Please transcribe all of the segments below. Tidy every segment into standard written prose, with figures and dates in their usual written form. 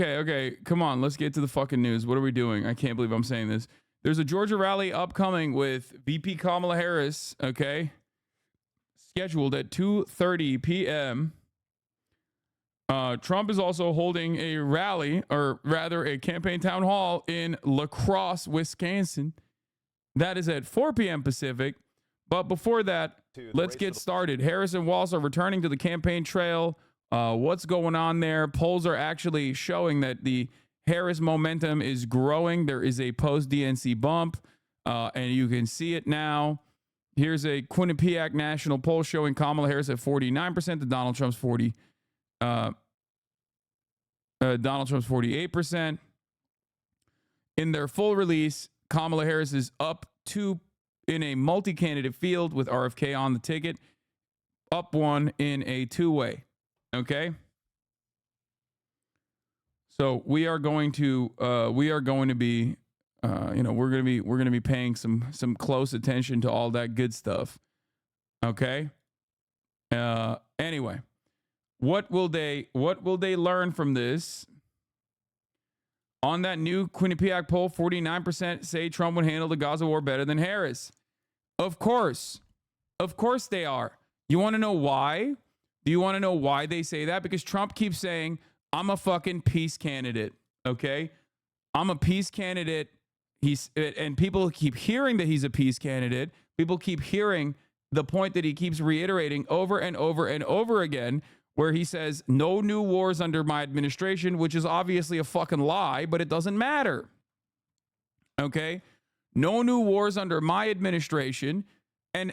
Okay. Come on. Let's get to the fucking news. What are we doing? I can't believe I'm saying this. There's a Georgia rally upcoming with VP Kamala Harris, okay? Scheduled at 2:30 p.m. Trump is also holding a rally, or rather a campaign town hall in La Crosse, Wisconsin. That is at 4 p.m. Pacific. But before that, let's get started. Harris and Walz are returning to the campaign trail. What's going on there? Polls are actually showing that the Harris momentum is growing. There is a post-DNC bump, and you can see it now. Here's a Quinnipiac national poll showing Kamala Harris at 49% to Donald Trump's 48%. In their full release, Kamala Harris is up 2 in a multi-candidate field with RFK on the ticket, up 1 in a two-way. Okay. So we are going to be we're going to be paying some close attention to all that good stuff. Okay. Anyway, what will they learn from this? On that new Quinnipiac poll, 49% say Trump would handle the Gaza war better than Harris. Of course they are. You want to know why? Do you want to know why they say that? Because Trump keeps saying, I'm a fucking peace candidate. Okay. I'm a peace candidate. And people keep hearing that he's a peace candidate. People keep hearing the point that he keeps reiterating over and over and over again, where he says, no new wars under my administration, which is obviously a fucking lie, but it doesn't matter. Okay? No new wars under my administration, and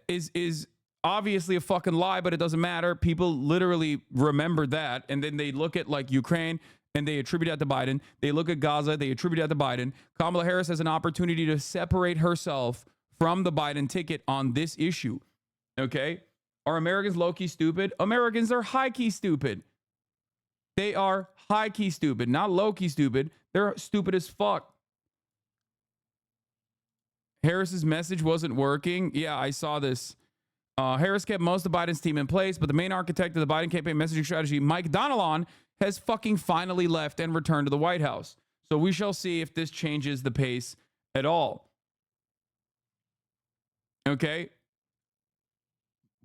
is obviously a fucking lie, but it doesn't matter. People literally remember that, and then they look at like Ukraine, and they attribute that to Biden. They look at Gaza, they attribute that to Biden. Kamala Harris has an opportunity to separate herself from the Biden ticket on this issue. Okay? Are Americans low-key stupid? Americans are high-key stupid. They are high-key stupid, not low-key stupid. They're stupid as fuck. Harris's message wasn't working. Yeah, I saw this. Harris kept most of Biden's team in place, but the main architect of the Biden campaign messaging strategy, Mike Donilon, has fucking finally left and returned to the White House. So we shall see if this changes the pace at all. Okay?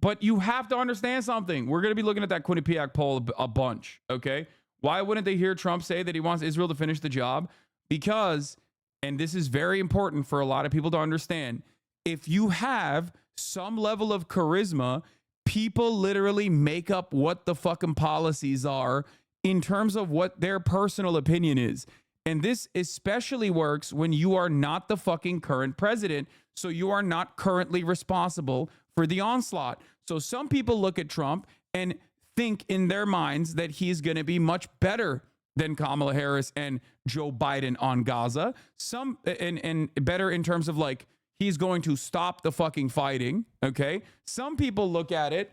But you have to understand something. We're going to be looking at that Quinnipiac poll a bunch, okay? Why wouldn't they hear Trump say that he wants Israel to finish the job? Because, and this is very important for a lot of people to understand, if you have some level of charisma, people literally make up what the fucking policies are in terms of what their personal opinion is. And this especially works when you are not the fucking current president, so you are not currently responsible for the onslaught. So some people look at Trump and think in their minds that he's going to be much better than Kamala Harris and Joe Biden on Gaza. Some and better in terms of like he's going to stop the fucking fighting, okay? Some people look at it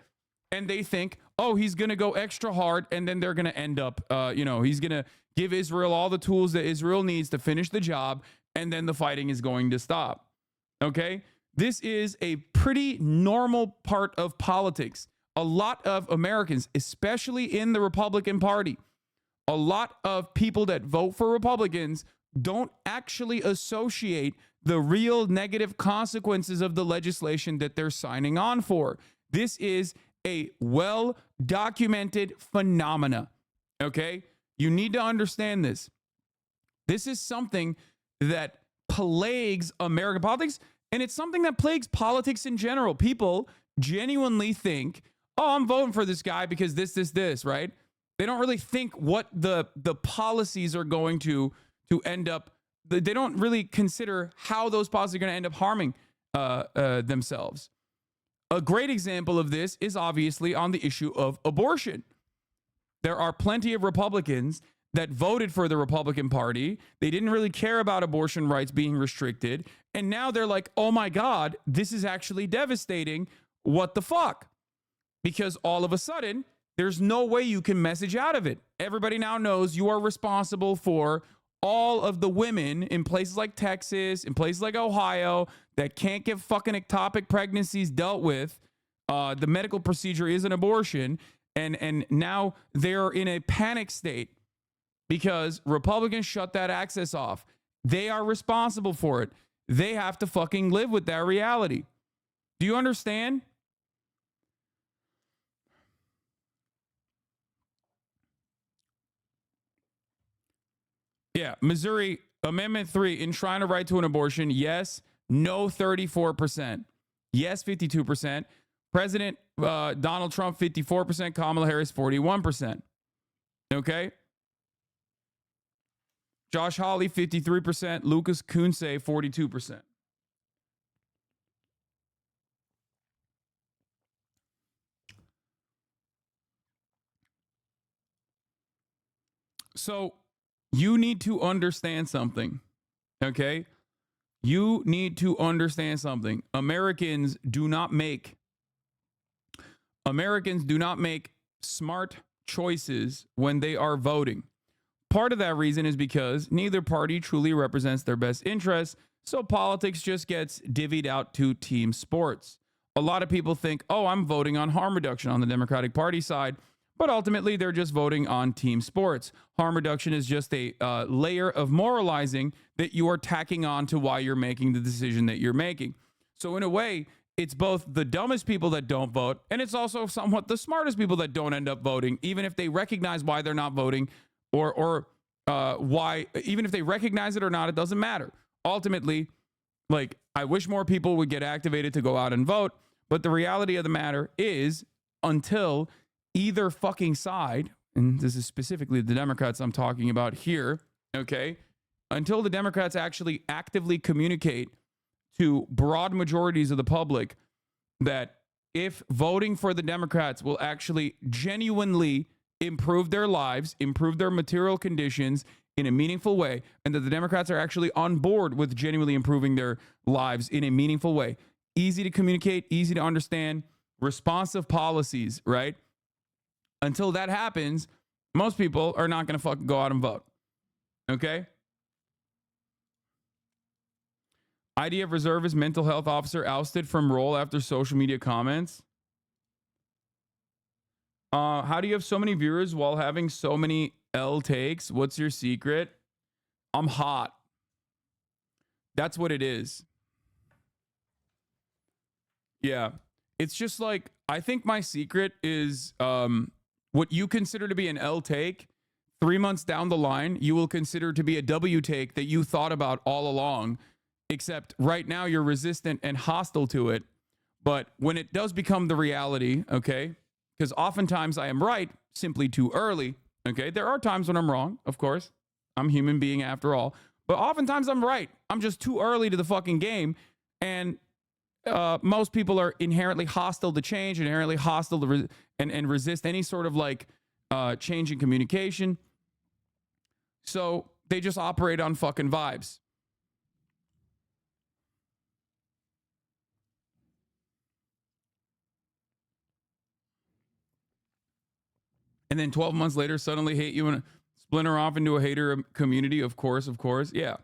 and they think, "Oh, he's going to go extra hard and then they're going to end up he's going to give Israel all the tools that Israel needs to finish the job and then the fighting is going to stop." Okay? This is a pretty normal part of politics. A lot of Americans, especially in the Republican Party, a lot of people that vote for Republicans don't actually associate the real negative consequences of the legislation that they're signing on for. This is a well-documented phenomena, okay? You need to understand this. This is something that plagues American politics, and it's something that plagues politics in general. People genuinely think, oh, I'm voting for this guy because this, right? They don't really think what the policies are going to end up. They don't really consider how those policies are going to end up harming themselves. A great example of this is obviously on the issue of abortion. There are plenty of Republicans that voted for the Republican Party. They didn't really care about abortion rights being restricted. And now they're like, oh my God, this is actually devastating. What the fuck? Because all of a sudden, there's no way you can message out of it. Everybody now knows you are responsible for all of the women in places like Texas, in places like Ohio, that can't get fucking ectopic pregnancies dealt with. The medical procedure is an abortion. And now they're in a panic state. because Republicans shut that access off. They are responsible for it. They have to fucking live with that reality. Do you understand? Yeah, Missouri, Amendment 3, enshrine a right to an abortion. Yes. No, 34%. Yes, 52%. President Donald Trump, 54%. Kamala Harris, 41%. Okay? Josh Hawley, 53%. Lucas Kunce, 42%. So you need to understand something, okay? You need to understand something. Americans do not make smart choices when they are voting. Part of that reason is because neither party truly represents their best interests, so politics just gets divvied out to team sports. A lot of people think, oh, I'm voting on harm reduction on the Democratic Party side, but ultimately they're just voting on team sports. Harm reduction is just a layer of moralizing that you are tacking on to why you're making the decision that you're making. So in a way, it's both the dumbest people that don't vote, and it's also somewhat the smartest people that don't end up voting, even if they recognize why they're not voting, or why, even if they recognize it or not, it doesn't matter. Ultimately, like, I wish more people would get activated to go out and vote, but the reality of the matter is, until either fucking side, and this is specifically the Democrats I'm talking about here, okay, until the Democrats actually actively communicate to broad majorities of the public that if voting for the Democrats will actually genuinely improve their lives, improve their material conditions in a meaningful way, and that the Democrats are actually on board with genuinely improving their lives in a meaningful way. Easy to communicate, easy to understand, responsive policies, right? Until that happens, most people are not going to fucking go out and vote. Okay? IDF reservist mental health officer ousted from role after social media comments. How do you have so many viewers while having so many L takes? What's your secret? I'm hot. That's what it is. Yeah. It's just like, I think my secret is what you consider to be an L take. 3 months down the line, you will consider to be a W take that you thought about all along, except right now you're resistant and hostile to it. But when it does become the reality, okay, because oftentimes I am right simply too early, okay? There are times when I'm wrong, of course. I'm a human being after all. But oftentimes I'm right. I'm just too early to the fucking game. And most people are inherently hostile to change, inherently hostile to and resist any sort of like change in communication. So they just operate on fucking vibes. And then 12 months later, suddenly hate you and splinter off into a hater community. Of course. Yeah.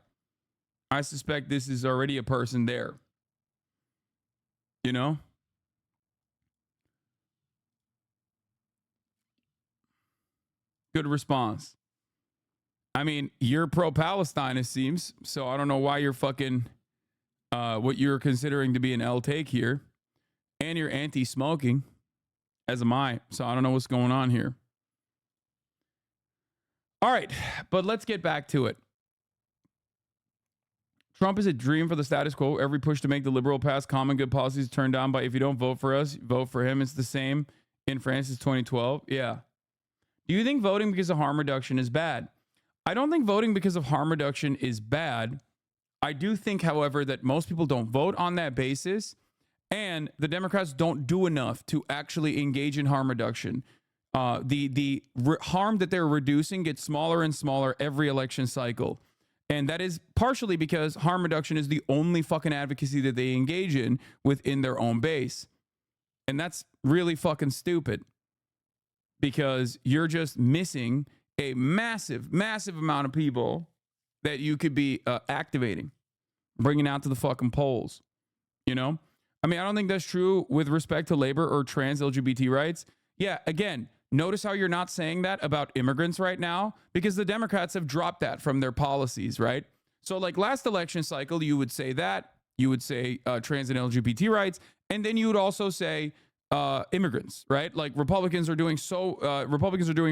I suspect this is already a person there. You know? Good response. I mean, you're pro-Palestine, it seems. So I don't know why you're fucking what you're considering to be an L take here. And you're anti-smoking, as am I. So I don't know what's going on here. All right, but let's get back to it. Trump is a dream for the status quo. Every push to make the liberal pass common good policies turned down by if you don't vote for us, vote for him. It's the same in France as 2012. Yeah. Do you think voting because of harm reduction is bad? I don't think voting because of harm reduction is bad. I do think, however, that most people don't vote on that basis, and the Democrats don't do enough to actually engage in harm reduction. The harm that they're reducing gets smaller and smaller every election cycle. And that is partially because harm reduction is the only fucking advocacy that they engage in within their own base. And that's really fucking stupid, because you're just missing a massive, massive amount of people that you could be activating, bringing out to the fucking polls. You know? I mean, I don't think that's true with respect to labor or trans LGBT rights. Yeah, again, Notice how you're not saying that about immigrants right now, because the Democrats have dropped that from their policies, right? So, like last election cycle, you would say that, you would say trans and LGBT rights, and then you would also say immigrants, right? Like Republicans are doing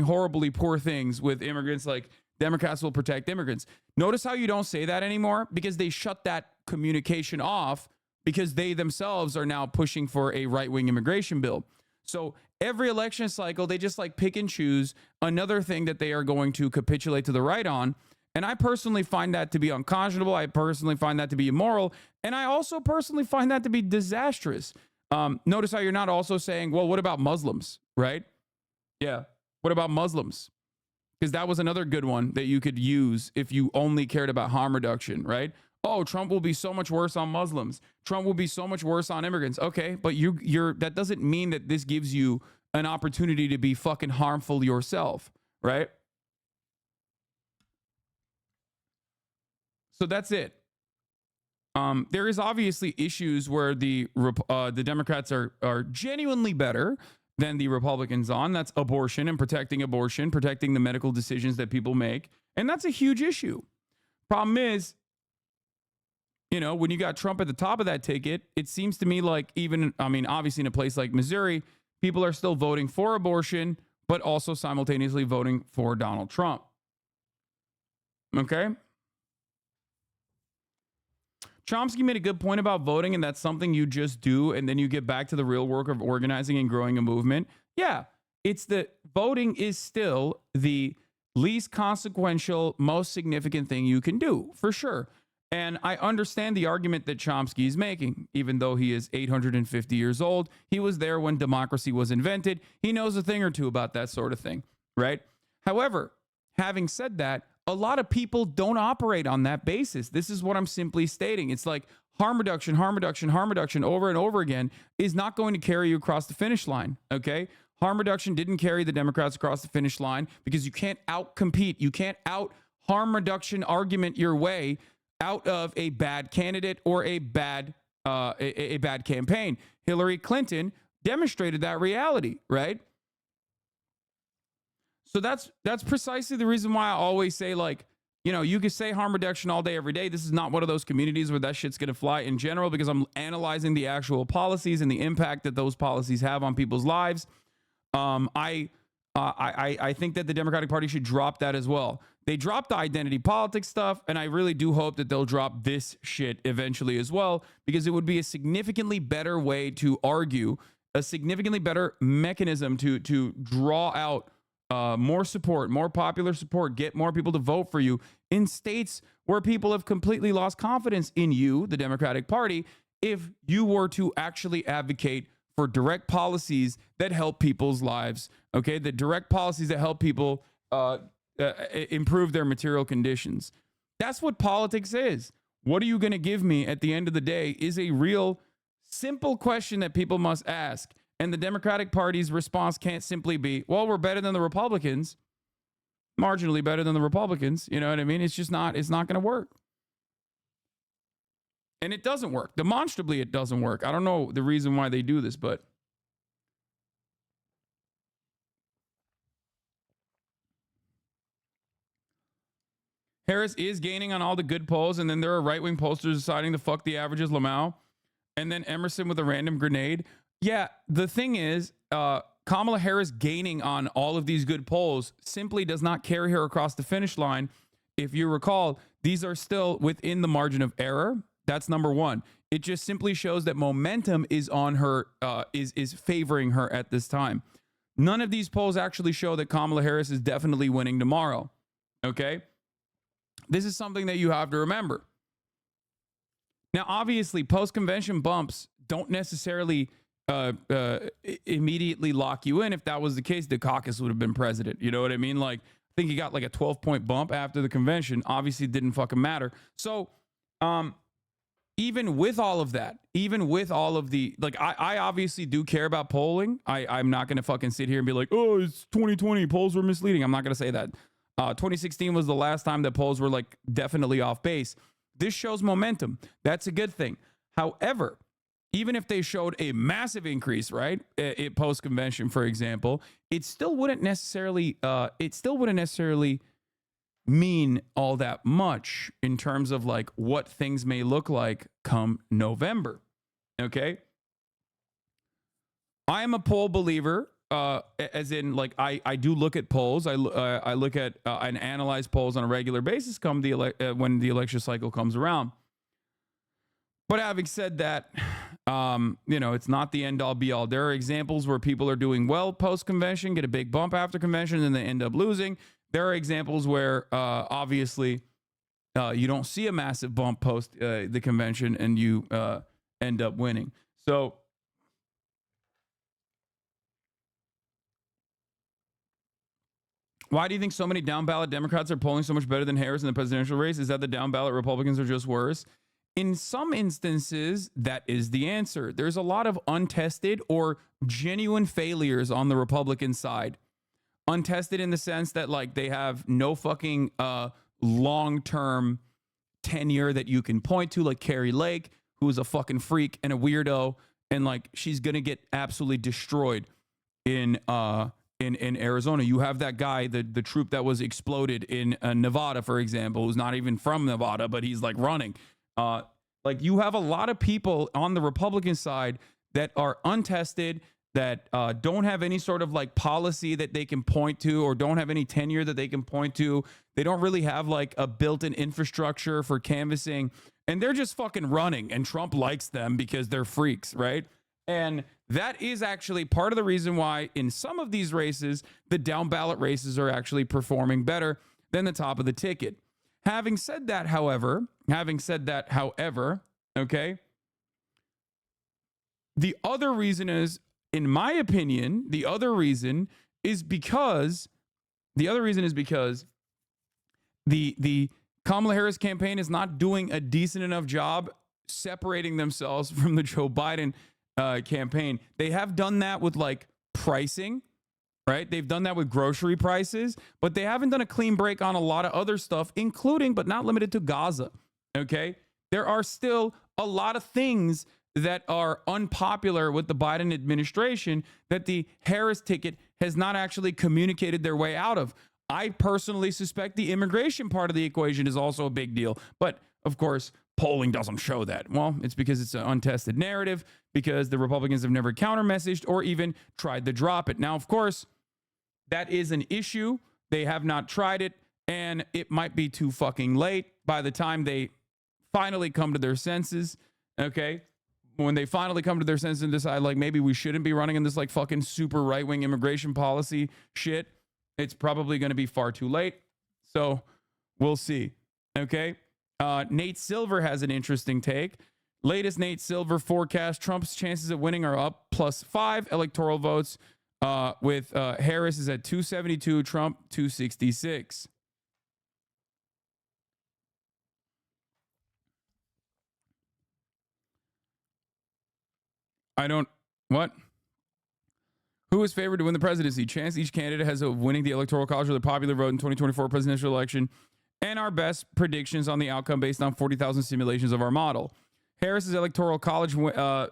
horribly poor things with immigrants. Like Democrats will protect immigrants. Notice how you don't say that anymore, because they shut that communication off, because they themselves are now pushing for a right-wing immigration bill. So every election cycle, they just like pick and choose another thing that they are going to capitulate to the right on. And I personally find that to be unconscionable. I personally find that to be immoral. And I also personally find that to be disastrous. Notice how you're not also saying, well, what about Muslims, right? Yeah. What about Muslims? Because that was another good one that you could use if you only cared about harm reduction, right? Oh, Trump will be so much worse on Muslims. Trump will be so much worse on immigrants. Okay, but you're that doesn't mean that this gives you an opportunity to be fucking harmful yourself, right? So that's it. There is obviously issues where the Democrats are genuinely better than the Republicans on. That's abortion and protecting the medical decisions that people make. And that's a huge issue. Problem is, you know, when you got Trump at the top of that ticket, it seems to me like obviously in a place like Missouri, people are still voting for abortion, but also simultaneously voting for Donald Trump. Okay? Chomsky made a good point about voting, and that's something you just do, and then you get back to the real work of organizing and growing a movement. Yeah, it's the voting is still the least consequential, most significant thing you can do, for sure. And I understand the argument that Chomsky is making, even though he is 850 years old. He was there when democracy was invented. He knows a thing or two about that sort of thing, right? However, having said that, a lot of people don't operate on that basis. This is what I'm simply stating. It's like harm reduction over and over again is not going to carry you across the finish line, okay? Harm reduction didn't carry the Democrats across the finish line because you can't out-compete. You can't out-harm reduction argument your way out of a bad candidate or a bad campaign. Hillary Clinton demonstrated that reality, right? So that's precisely the reason why I always say, like, you know, you can say harm reduction all day, every day. This is not one of those communities where that shit's going to fly in general, because I'm analyzing the actual policies and the impact that those policies have on people's lives. I think that the Democratic Party should drop that as well. They dropped the identity politics stuff, and I really do hope that they'll drop this shit eventually as well, because it would be a significantly better way to argue, a significantly better mechanism to draw out more support, more popular support, get more people to vote for you in states where people have completely lost confidence in you, the Democratic Party, if you were to actually advocate for direct policies that help people's lives, okay? The direct policies that help people improve their material conditions. That's what politics is. What are you going to give me at the end of the day is a real simple question that people must ask. And the Democratic Party's response can't simply be, well, we're better than the Republicans, marginally better than the Republicans. You know what I mean? It's just not, it's not going to work. And it doesn't work. Demonstrably, it doesn't work. I don't know the reason why they do this, but Harris is gaining on all the good polls, and then there are right-wing pollsters deciding to fuck the averages, Lamau, and then Emerson with a random grenade. Yeah, the thing is, Kamala Harris gaining on all of these good polls simply does not carry her across the finish line. If you recall, these are still within the margin of error. That's number one. It just simply shows that momentum is on her, is favoring her at this time. None of these polls actually show that Kamala Harris is definitely winning tomorrow. Okay? This is something that you have to remember. Now, obviously, post-convention bumps don't necessarily immediately lock you in. If that was the case, Dukakis would have been president. You know what I mean? Like, I think he got like a 12-point bump after the convention. Obviously, it didn't fucking matter. So, even with all of that, even with all of the, like, I obviously do care about polling. I'm not going to fucking sit here and be like, oh, it's 2020, polls were misleading. I'm not going to say that. 2016 was the last time that polls were like definitely off base. This shows momentum. That's a good thing. However, even if they showed a massive increase, right, post convention, for example, it still wouldn't necessarily mean all that much in terms of like what things may look like come November. Okay, I am a poll believer, as in like I do look at polls. I look at and analyze polls on a regular basis come when the election cycle comes around. But having said that, it's not the end all be all. There are examples where people are doing well post convention, get a big bump after convention, and then they end up losing. There are examples where obviously you don't see a massive bump post the convention and you end up winning. So why do you think so many down ballot Democrats are polling so much better than Harris in the presidential race? Is that the down ballot Republicans are just worse? In some instances, that is the answer. There's a lot of untested or genuine failures on the Republican side. Untested in the sense that like they have no fucking long-term tenure that you can point to, like Carrie Lake, who is a fucking freak and a weirdo, and like she's gonna get absolutely destroyed in Arizona. You have that guy, the troop that was exploded in Nevada, for example, who's not even from Nevada, but he's like running. Like you have a lot of people on the Republican side that are untested, that don't have any sort of like policy that they can point to, or don't have any tenure that they can point to. They don't really have like a built-in infrastructure for canvassing, and they're just fucking running, and Trump likes them because they're freaks, right? And that is actually part of the reason why in some of these races, the down ballot races are actually performing better than the top of the ticket. Having said that, however, okay, the other reason is, in my opinion, the other reason is because the Kamala Harris campaign is not doing a decent enough job separating themselves from the Joe Biden campaign. They have done that with like pricing, right? They've done that with grocery prices, but they haven't done a clean break on a lot of other stuff, including but not limited to Gaza. Okay, there are still a lot of things that are unpopular with the Biden administration that the Harris ticket has not actually communicated their way out of. I personally suspect the immigration part of the equation is also a big deal, but of course, polling doesn't show that. Well, it's because it's an untested narrative, because the Republicans have never counter-messaged or even tried to drop it. Now, of course, that is an issue. They have not tried it, and it might be too fucking late by the time they finally come to their senses, okay? When they finally come to their senses and decide, like, maybe we shouldn't be running in this, like, fucking super right-wing immigration policy shit, it's probably going to be far too late. So we'll see, okay? Nate Silver has an interesting take. Latest Nate Silver forecast, Trump's chances of winning are up +5 electoral votes, with Harris is at 272, Trump 266. What? Who is favored to win the presidency? Chance each candidate has of winning the electoral college or the popular vote in 2024 presidential election, and our best predictions on the outcome based on 40,000 simulations of our model. Harris's electoral college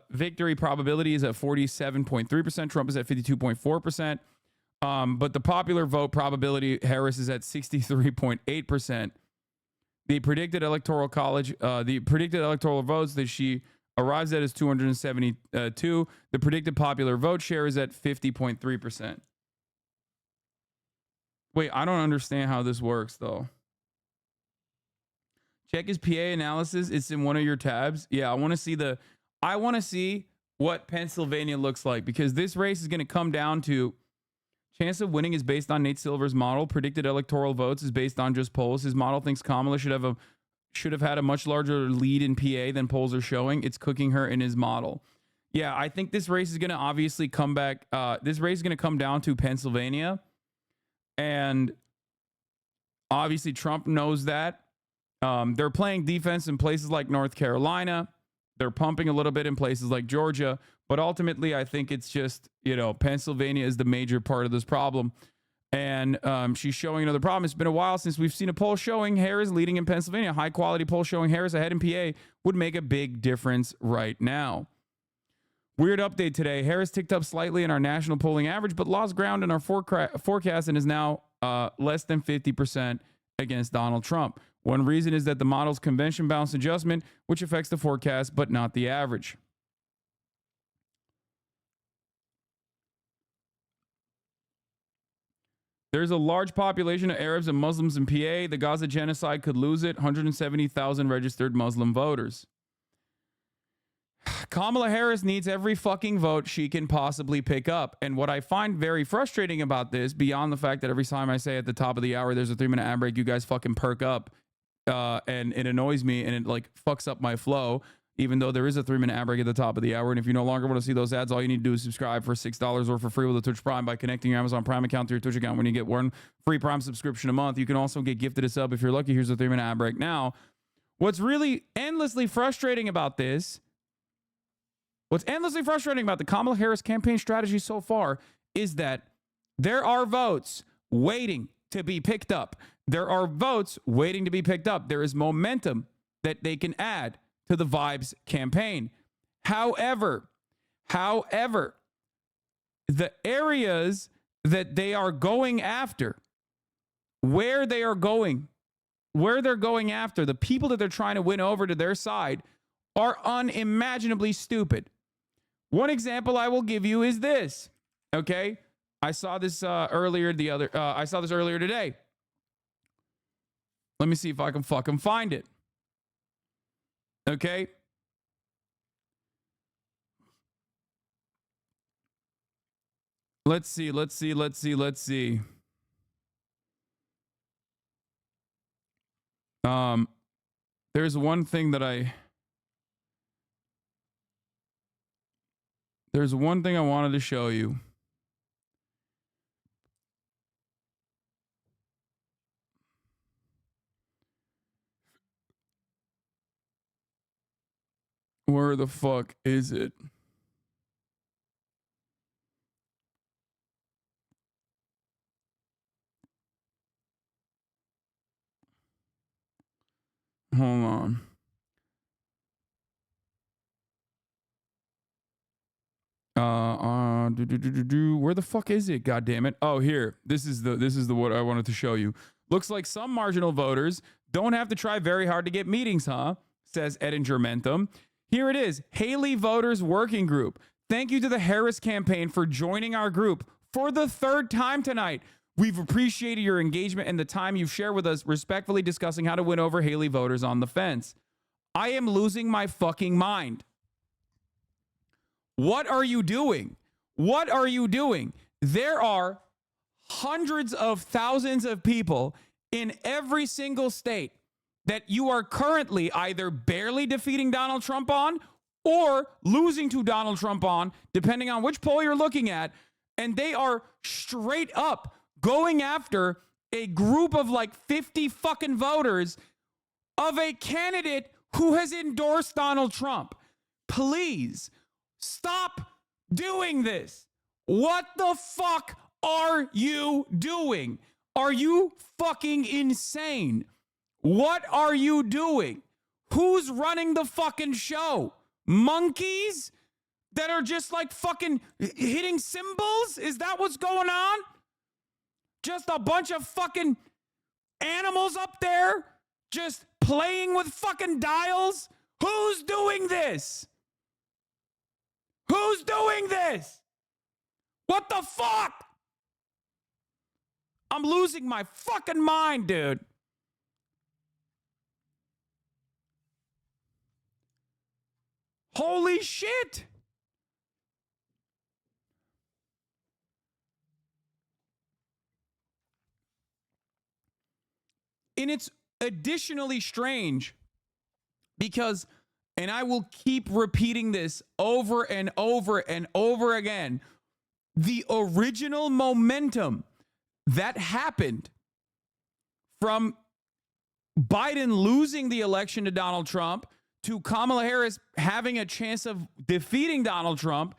victory probability is at 47.3%. Trump is at 52.4%. But the popular vote probability, Harris is at 63.8%. The predicted electoral votes that she arrives at is 272. The predicted popular vote share is at 50.3%. Wait, I don't understand how this works, though. Check his PA analysis. It's in one of your tabs. Yeah, I want to see what Pennsylvania looks like, because this race is going to come down to chance of winning is based on Nate Silver's model. Predicted electoral votes is based on just polls. His model thinks Kamala should have had a much larger lead in PA than polls are showing. It's cooking her in his model. Yeah, I think this race is going to obviously come back. This race is going to come down to Pennsylvania. And obviously Trump knows that. They're playing defense in places like North Carolina. They're pumping a little bit in places like Georgia. But ultimately, I think it's just, Pennsylvania is the major part of this problem. And she's showing another problem. It's been a while since we've seen a poll showing Harris leading in Pennsylvania. A high-quality poll showing Harris ahead in PA would make a big difference right now. Weird update today. Harris ticked up slightly in our national polling average, but lost ground in our forecast and is now less than 50% against Donald Trump. One reason is that the model's convention bounce adjustment, which affects the forecast, but not the average. There's a large population of Arabs and Muslims in PA. The Gaza genocide could lose it. 170,000 registered Muslim voters. Kamala Harris needs every fucking vote she can possibly pick up. And what I find very frustrating about this, beyond the fact that every time I say at the top of the hour there's a 3-minute ad break, you guys fucking perk up, and it annoys me and it like fucks up my flow, even though there is a 3-minute ad break at the top of the hour. And if you no longer want to see those ads, all you need to do is subscribe for $6 or for free with a Twitch Prime by connecting your Amazon Prime account to your Twitch account. When you get one free Prime subscription a month, you can also get gifted a sub if you're lucky. Here's a 3-minute ad break now. What's really endlessly frustrating about this, what's endlessly frustrating about the Kamala Harris campaign strategy so far is that there are votes waiting to be picked up. There are votes waiting to be picked up. There is momentum that they can add to the Vibes campaign. However, the areas that they are going after, where they're going after, the people that they're trying to win over to their side are unimaginably stupid. One example I will give you is this. Okay, I saw this earlier today. Let me see if I can fucking find it. Okay. Let's see. There's one thing I wanted to show you. Where the fuck is it? Hold on. Where the fuck is it? God damn it. Oh, here. This is the what I wanted to show you. Looks like some marginal voters don't have to try very hard to get meetings, huh? Says Edinger Mentham. Here it is. Haley Voters Working Group. Thank you to the Harris campaign for joining our group for the 3rd time tonight. We've appreciated your engagement and the time you've shared with us, respectfully discussing how to win over Haley voters on the fence. I am losing my fucking mind. What are you doing? What are you doing? There are hundreds of thousands of people in every single state that you are currently either barely defeating Donald Trump on or losing to Donald Trump on, depending on which poll you're looking at. And they are straight up going after a group of like 50 fucking voters of a candidate who has endorsed Donald Trump. Please stop doing this. What the fuck are you doing? Are you fucking insane? What are you doing? Who's running the fucking show? Monkeys that are just like fucking hitting cymbals? Is that what's going on? Just a bunch of fucking animals up there just playing with fucking dials? Who's doing this? Who's doing this? What the fuck? I'm losing my fucking mind, dude. Holy shit. And it's additionally strange because, and I will keep repeating this over and over and over again, the original momentum that happened from Biden losing the election to Donald Trump to Kamala Harris having a chance of defeating Donald Trump,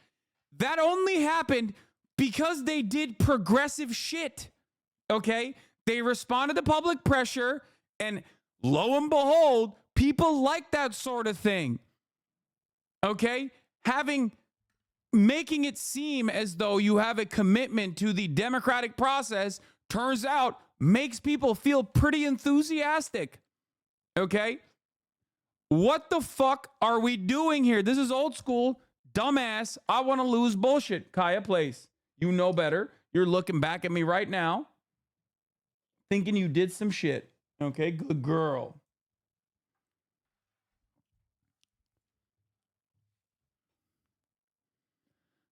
that only happened because they did progressive shit, okay? They responded to public pressure, and lo and behold, people like that sort of thing, okay? Having making it seem as though you have a commitment to the democratic process, turns out makes people feel pretty enthusiastic. Okay? What the fuck are we doing here? This is old school, dumbass, I want to lose bullshit. Kaya Place, you know better. You're looking back at me right now, thinking you did some shit. Okay, good girl.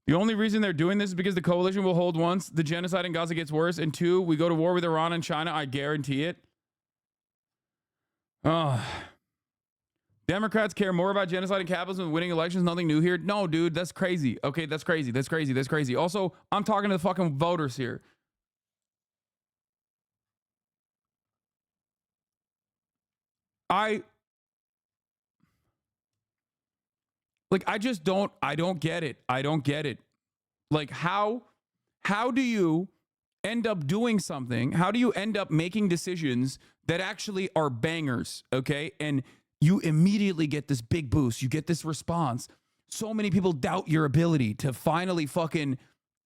The only reason they're doing this is because the coalition will hold once the genocide in Gaza gets worse, and two, we go to war with Iran and China. I guarantee it. Democrats care more about genocide and capitalism than winning elections. Nothing new here. No, dude, that's crazy. Okay, that's crazy. That's crazy. That's crazy. Also, I'm talking to the fucking voters here. I don't get it. I don't get it. Like, how do you end up doing something? How do you end up making decisions that actually are bangers? Okay. And you immediately get this big boost. You get this response. So many people doubt your ability to finally fucking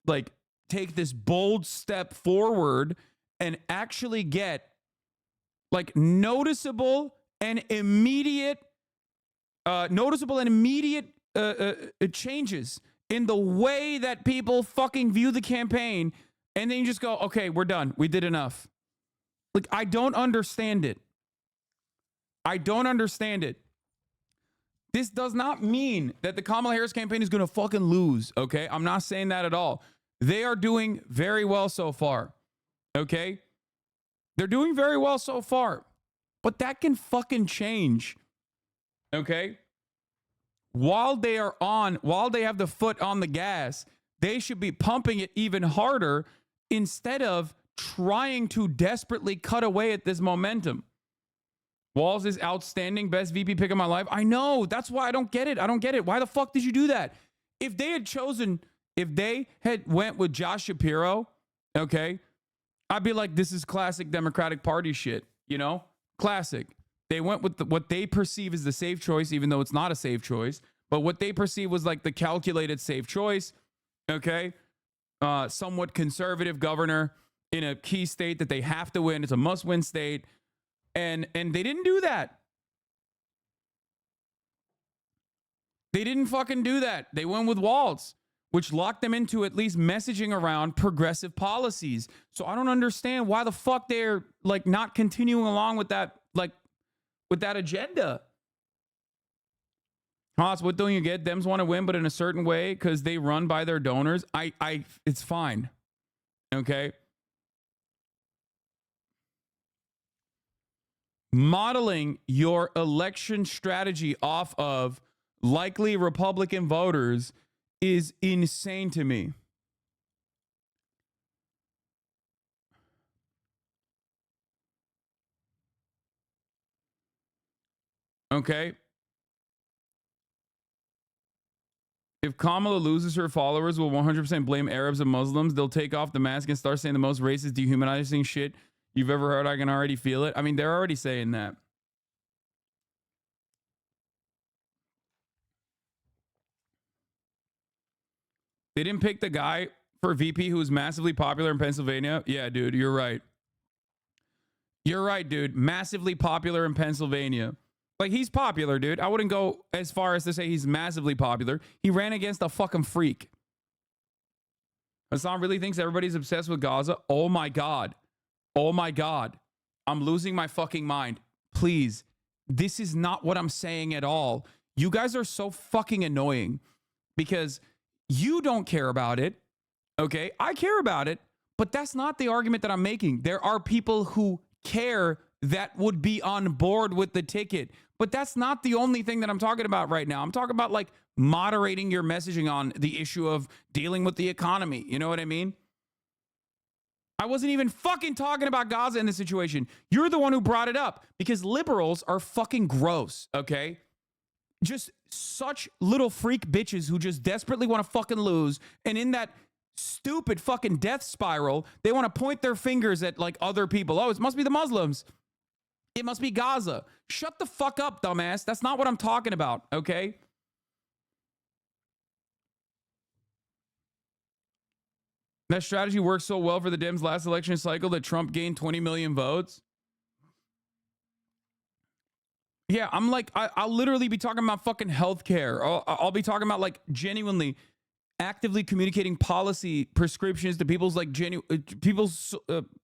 like take this bold step forward and actually get like noticeable and immediate changes in the way that people fucking view the campaign. And then you just go, okay, we're done. We did enough. Like, I don't understand it. I don't understand it. This does not mean that the Kamala Harris campaign is going to fucking lose, okay? I'm not saying that at all. They are doing very well so far, okay? They're doing very well so far. But that can fucking change, okay? While they have the foot on the gas, they should be pumping it even harder instead of trying to desperately cut away at this momentum. Walz is outstanding, best VP pick of my life. I know. That's why I don't get it. I don't get it. Why the fuck did you do that? If they had went with Josh Shapiro, okay, I'd be like, this is classic Democratic Party shit, you know? Classic. They went with what they perceive as the safe choice, even though it's not a safe choice. But what they perceive was like the calculated safe choice, okay? Somewhat conservative governor in a key state that they have to win. It's a must-win state. And they didn't do that. They didn't fucking do that. They went with Walz, which locked them into at least messaging around progressive policies. So I don't understand why the fuck they're like not continuing along with that, like with that agenda. Haas, what don't you get? Dems want to win, but in a certain way because they run by their donors. It's fine. Okay. Modeling your election strategy off of likely Republican voters is insane to me. Okay. If Kamala loses, her followers will 100% blame Arabs and Muslims. They'll take off the mask and start saying the most racist, dehumanizing shit you've ever heard. I can already feel it. I mean, they're already saying that. They didn't pick the guy for VP who was massively popular in Pennsylvania. Yeah, dude, you're right. You're right, dude. Massively popular in Pennsylvania. Like, he's popular, dude. I wouldn't go as far as to say he's massively popular. He ran against a fucking freak. Hasan really thinks everybody's obsessed with Gaza. Oh my God. Oh my God. I'm losing my fucking mind. Please. This is not what I'm saying at all. You guys are so fucking annoying because you don't care about it. Okay. I care about it, but that's not the argument that I'm making. There are people who care that would be on board with the ticket, but that's not the only thing that I'm talking about right now. I'm talking about like moderating your messaging on the issue of dealing with the economy. You know what I mean? I wasn't even fucking talking about Gaza in this situation. You're the one who brought it up because liberals are fucking gross, okay? Just such little freak bitches who just desperately want to fucking lose. And in that stupid fucking death spiral, they want to point their fingers at like other people. Oh, it must be the Muslims. It must be Gaza. Shut the fuck up, dumbass. That's not what I'm talking about, okay? That strategy worked so well for the Dems last election cycle that Trump gained 20 million votes. Yeah, I'm like, I'll literally be talking about fucking healthcare. I'll be talking about like genuinely actively communicating policy prescriptions to people's like people's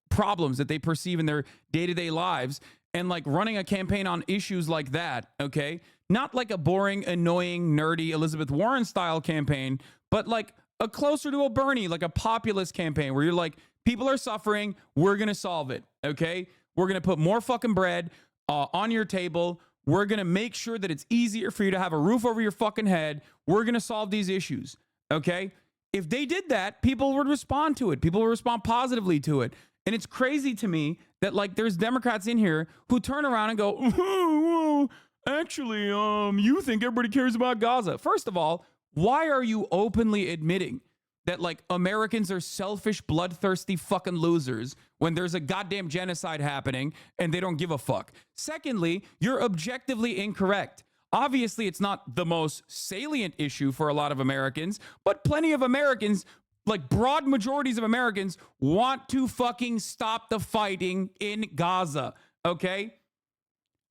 problems that they perceive in their day-to-day lives, and like running a campaign on issues like that. Okay, not like a boring, annoying, nerdy Elizabeth Warren style campaign, but like a closer to a Bernie, like a populist campaign where you're like, people are suffering, we're gonna solve it. Okay, we're gonna put more fucking bread on your table. We're going to make sure that it's easier for you to have a roof over your fucking head. We're going to solve these issues. Okay? If they did that, people would respond to it. People would respond positively to it. And it's crazy to me that like there's Democrats in here who turn around and go, oh, actually, you think everybody cares about Gaza. First of all, why are you openly admitting that like Americans are selfish, bloodthirsty fucking losers when there's a goddamn genocide happening and they don't give a fuck? Secondly, you're objectively incorrect. Obviously, it's not the most salient issue for a lot of Americans, but plenty of Americans, like broad majorities of Americans, want to fucking stop the fighting in Gaza, okay?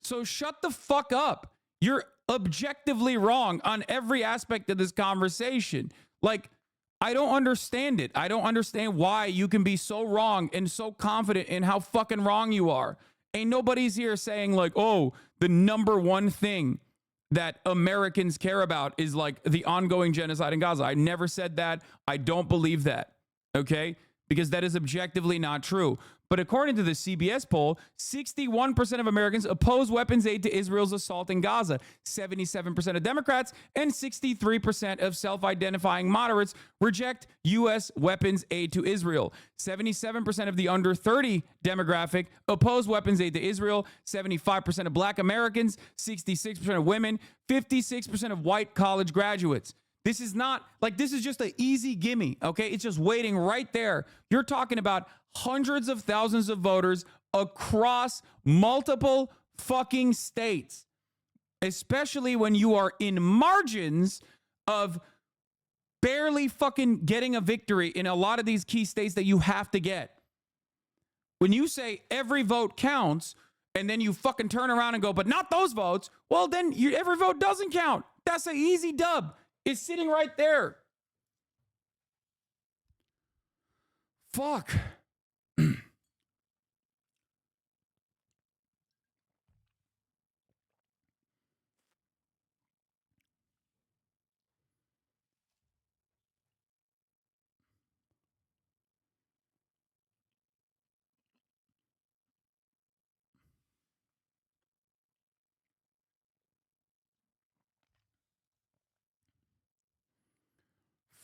So shut the fuck up. You're objectively wrong on every aspect of this conversation. Like, I don't understand it. I don't understand why you can be so wrong and so confident in how fucking wrong you are. Ain't nobody's here saying like, oh, the number one thing that Americans care about is like the ongoing genocide in Gaza. I never said that. I don't believe that. Okay? Because that is objectively not true. But according to the CBS poll, 61% of Americans oppose weapons aid to Israel's assault in Gaza. 77% of Democrats and 63% of self-identifying moderates reject U.S. weapons aid to Israel. 77% of the under 30 demographic oppose weapons aid to Israel. 75% of Black Americans, 66% of women, 56% of white college graduates. This is not like, this is just an easy gimme, okay? It's just waiting right there. You're talking about hundreds of thousands of voters across multiple fucking states, especially when you are in margins of barely fucking getting a victory in a lot of these key states that you have to get. When you say every vote counts and then you fucking turn around and go, but not those votes, well, then every vote doesn't count. That's an easy dub. It's sitting right there. Fuck.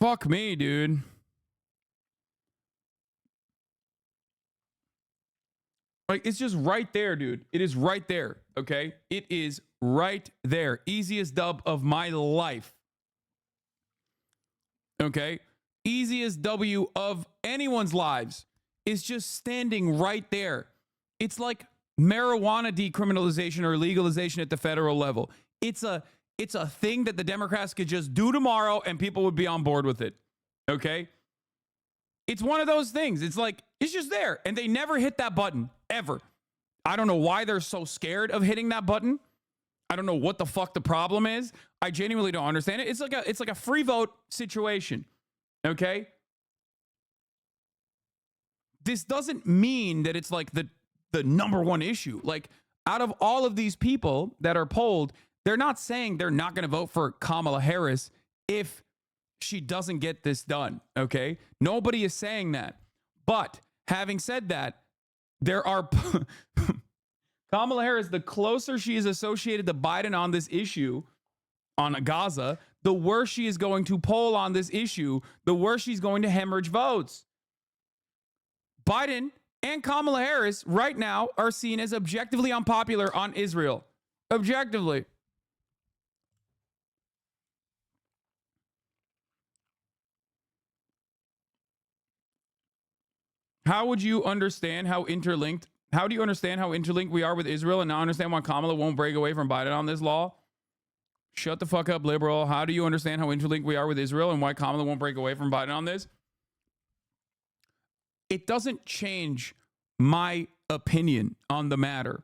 Fuck me, dude. Like, it's just right there, dude. It is right there, okay? It is right there. Easiest dub of my life. Okay? Easiest W of anyone's lives is just standing right there. It's like marijuana decriminalization or legalization at the federal level. It's a thing that the Democrats could just do tomorrow and people would be on board with it. Okay? It's one of those things. It's like, it's just there. And they never hit that button, ever. I don't know why they're so scared of hitting that button. I don't know what the fuck the problem is. I genuinely don't understand it. It's like a free vote situation. Okay? This doesn't mean that it's like the number one issue. Like, out of all of these people that are polled, they're not saying they're not going to vote for Kamala Harris if she doesn't get this done, okay? Nobody is saying that. But having said that, there are Kamala Harris, the closer she is associated to Biden on this issue, on Gaza, the worse she is going to poll on this issue, the worse she's going to hemorrhage votes. Biden and Kamala Harris right now are seen as objectively unpopular on Israel. Objectively. How would you understand how interlinked? How do you understand how interlinked we are with Israel and now understand why Kamala won't break away from Biden on this law? Shut the fuck up, liberal. How do you understand how interlinked we are with Israel and why Kamala won't break away from Biden on this? it doesn't change my opinion on the matter.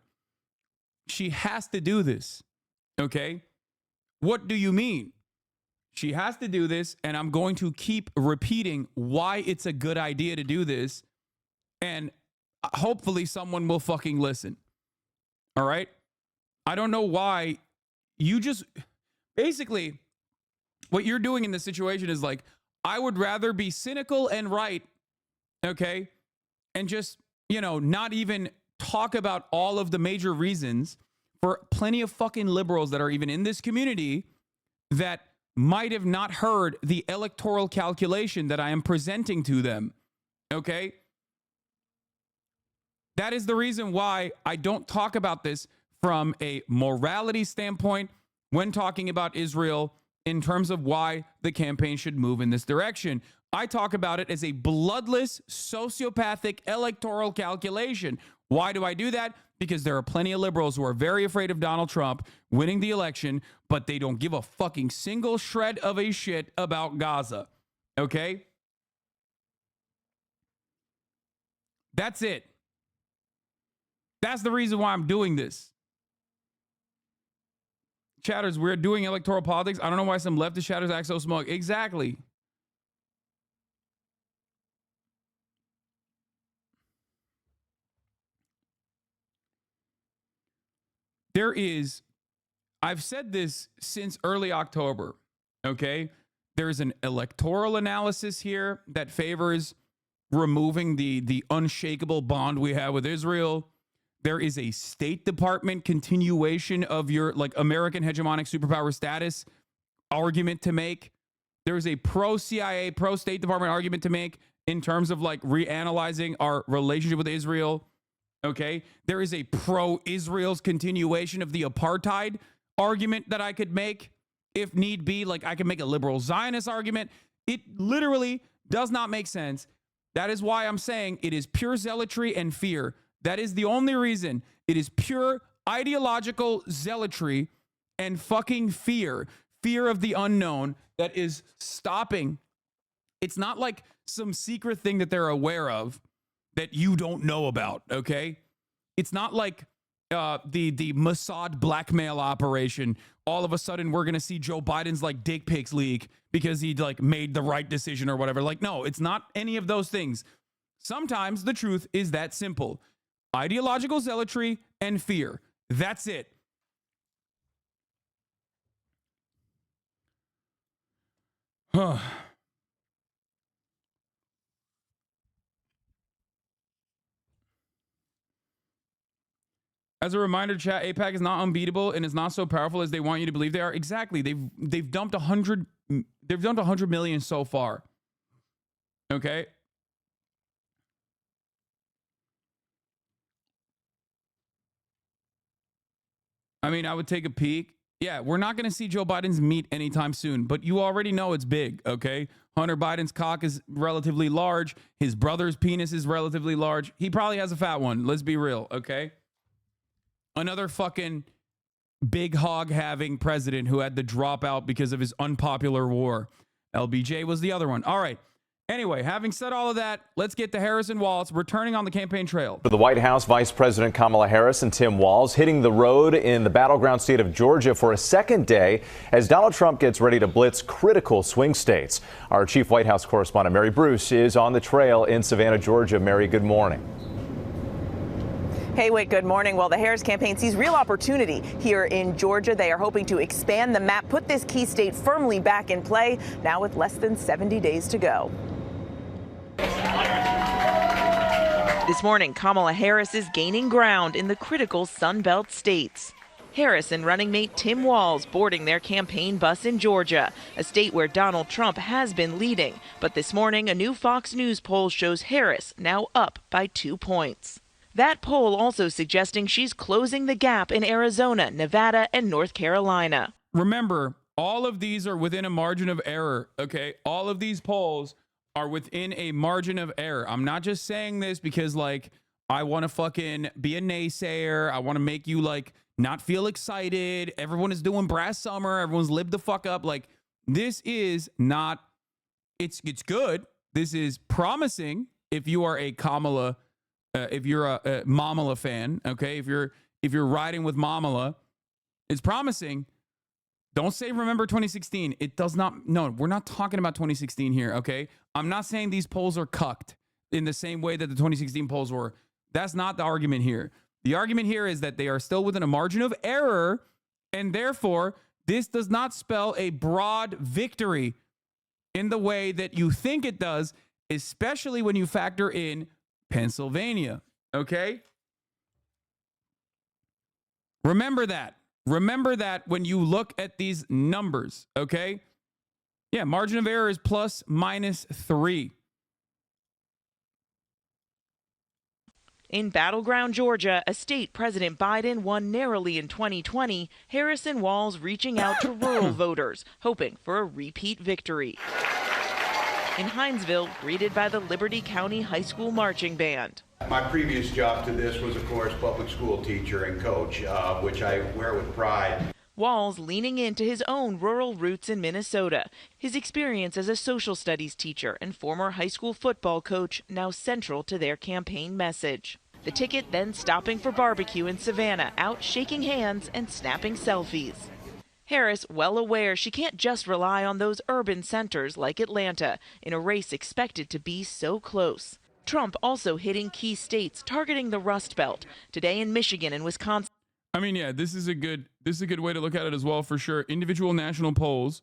She has to do this. Okay? What do you mean? She has to do this, and I'm going to keep repeating why it's a good idea to do this, and hopefully someone will fucking listen. All right? I don't know why you just basically what you're doing in this situation is like, I would rather be cynical and right, okay, and just, not even talk about all of the major reasons for plenty of fucking liberals that are even in this community that might have not heard the electoral calculation that I am presenting to them, okay? That is the reason why I don't talk about this from a morality standpoint when talking about Israel in terms of why the campaign should move in this direction. I talk about it as a bloodless, sociopathic electoral calculation. Why do I do that? Because there are plenty of liberals who are very afraid of Donald Trump winning the election, but they don't give a fucking single shred of a shit about Gaza. Okay? That's it. That's the reason why I'm doing this. Chatters, we're doing electoral politics. I don't know why some leftist chatters act so smug. Exactly. I've said this since early October, okay? There's an electoral analysis here that favors removing the unshakable bond we have with Israel. There is a State Department continuation of your American hegemonic superpower status argument to make. There's a pro-CIA, pro-State Department argument to make in terms of reanalyzing our relationship with Israel. Okay, there is a pro-Israel's continuation of the apartheid argument that I could make if need be. I could make a liberal Zionist argument. It literally does not make sense. That is why I'm saying it is pure zealotry and fear. That is the only reason. It is pure ideological zealotry and fucking fear. Fear of the unknown that is stopping. It's not like some secret thing that they're aware of that you don't know about, okay? It's not like the Mossad blackmail operation. All of a sudden, we're going to see Joe Biden's dick pics leak because he made the right decision or whatever. No, it's not any of those things. Sometimes the truth is that simple. Ideological zealotry and fear. That's it. As a reminder, chat, AIPAC is not unbeatable and is not so powerful as they want you to believe they are. Exactly. They've dumped 100 million so far. Okay? I mean, I would take a peek. Yeah, we're not going to see Joe Biden's meat anytime soon, but you already know it's big, okay? Hunter Biden's cock is relatively large. His brother's penis is relatively large. He probably has a fat one. Let's be real, okay? Another fucking big hog having president who had to drop out because of his unpopular war. LBJ was the other one. All right. Anyway, having said all of that, let's get to Harris and Walz returning on the campaign trail. For the White House, Vice President Kamala Harris and Tim Walz hitting the road in the battleground state of Georgia for a second day as Donald Trump gets ready to blitz critical swing states. Our chief White House correspondent, Mary Bruce, is on the trail in Savannah, Georgia. Mary, good morning. Hey, Wick, good morning. Well, the Harris campaign sees real opportunity here in Georgia. They are hoping to expand the map, put this key state firmly back in play, now with less than 70 days to go. This morning, Kamala Harris is gaining ground in the critical Sun Belt states. Harris and running mate Tim Walz boarding their campaign bus in Georgia, a state where Donald Trump has been leading. But this morning, a new Fox News poll shows Harris now up by 2 points. That poll also suggesting she's closing the gap in Arizona, Nevada, and North Carolina. Remember, all of these are within a margin of error, okay? All of these polls are within a margin of error. I'm not just saying this because, I want to fucking be a naysayer. I want to make you, not feel excited. Everyone is doing brass summer. Everyone's lived the fuck up. This is not, it's good. This is promising, if you are a Kamala, if you're a Mamala fan, okay, if you're riding with Mamala, it's promising. Don't say remember 2016. It does not. No, we're not talking about 2016 here, okay? I'm not saying these polls are cucked in the same way that the 2016 polls were. That's not the argument here. The argument here is that they are still within a margin of error, and therefore, this does not spell a broad victory in the way that you think it does, especially when you factor in Pennsylvania, okay? Remember that. Remember that when you look at these numbers, okay? Yeah, margin of error is plus minus 3. In battleground Georgia, a state President Biden won narrowly in 2020, Harris and Walz reaching out to rural voters, hoping for a repeat victory. In Hinesville, greeted by the Liberty County High School Marching Band. My previous job to this was, of course, public school teacher and coach, which I wear with pride. Walz leaning into his own rural roots in Minnesota. His experience as a social studies teacher and former high school football coach now central to their campaign message. The ticket then stopping for barbecue in Savannah, out shaking hands and snapping selfies. Harris well aware she can't just rely on those urban centers like Atlanta in a race expected to be so close. Trump also hitting key states targeting the Rust Belt, today in Michigan and Wisconsin. I mean, yeah, this is a good way to look at it as well, for sure. Individual national polls.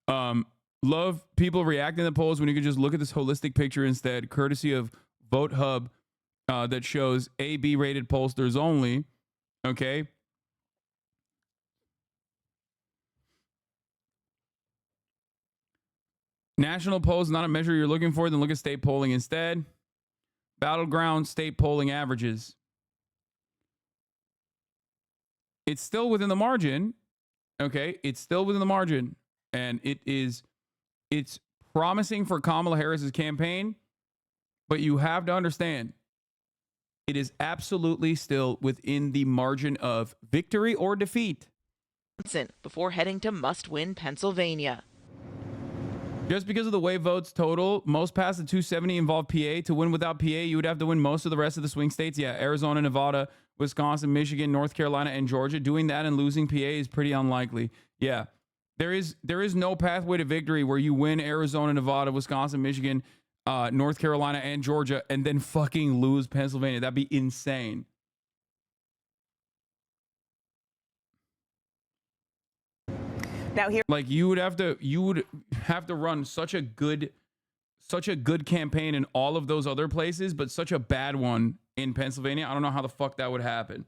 Love people reacting to the polls when you can just look at this holistic picture instead, courtesy of Vote Hub, that shows A/B rated pollsters only. Okay. National polls, not a measure you're looking for, then look at state polling instead. Battleground state polling averages. It's still within the margin. Okay. It's still within the margin. And it's promising for Kamala Harris's campaign. But you have to understand, it is absolutely still within the margin of victory or defeat. Before heading to must-win Pennsylvania. Just because of the way votes total, most past the 270 involve PA. To win without PA, you would have to win most of the rest of the swing states. Yeah, Arizona, Nevada, Wisconsin, Michigan, North Carolina, and Georgia. Doing that and losing PA is pretty unlikely. Yeah, there is no pathway to victory where you win Arizona, Nevada, Wisconsin, Michigan, North Carolina, and Georgia, and then fucking lose Pennsylvania. That'd be insane. Now here, like you would have to run such a good campaign in all of those other places, but such a bad one in Pennsylvania. I don't know how the fuck that would happen.